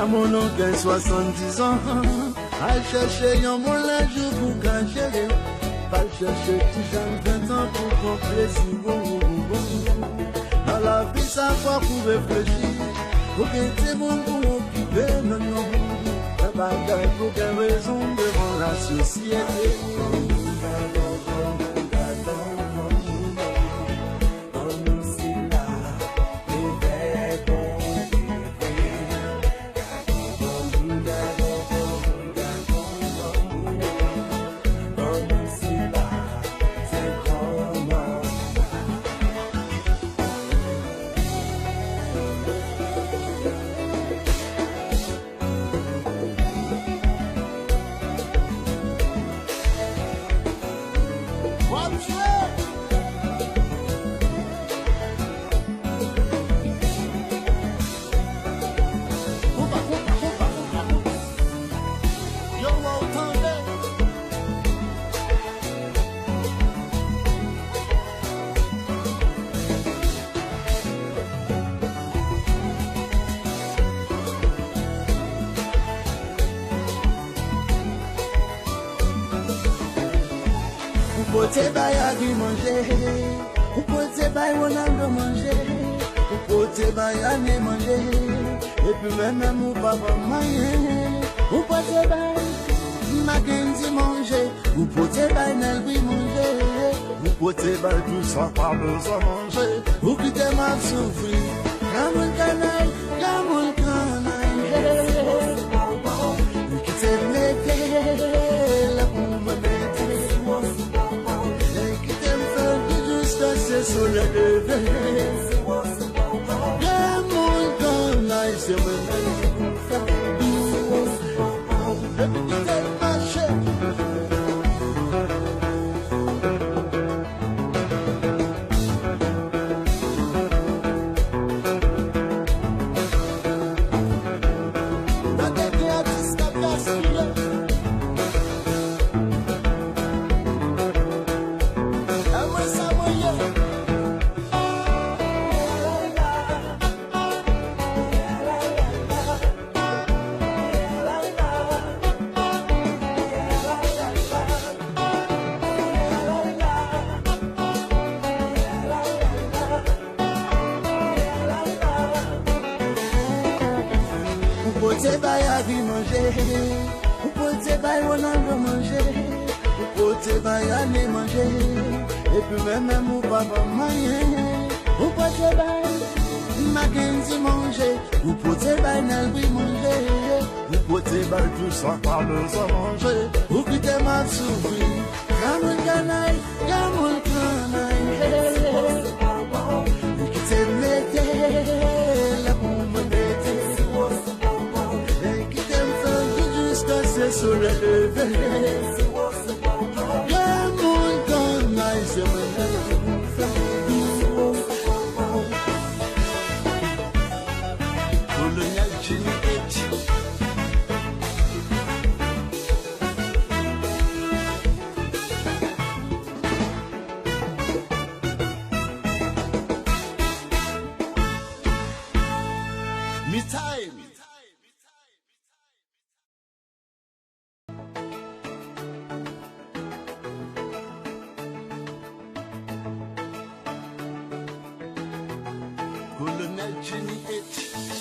Mon oncle 70 ans, à chercher un moulin jour pour cacher, pas chercher petit jeune 20 ans pour compléter si bon. Dans la vie, ça faut pour réfléchir, pour que tout le monde pour occuper, non, pas pour quelle raison devant la société. Pote bay agri manger, ou pote bay Ronaldo manger, ou pote bay ane manger, et puis même ou papa manger, ou pote bay Mackenzie manger, ou pote bay Nelby manger, ou pote bay tout ça pas besoin manger, ou qui te mal souffrir, Gran canaille, ou qui te mette la bombe. C'est sur le lever. Grand moun comme là, c'est pote bay agri manger, ou pote bay Ronaldo manger, ou pote bay ane manger, et puis même ou papa manger, ou pote bay Mackenzie manger, ou pote bay Nelby manger, ou pote bay tout ça pas besoin manger, ou qui te mal souffrir, Gran canaille, ou qui te mette la bombe. C'est sur le lever. Grand moun comme là, c'est colonial Trinity. Me time. Colonel Trinity.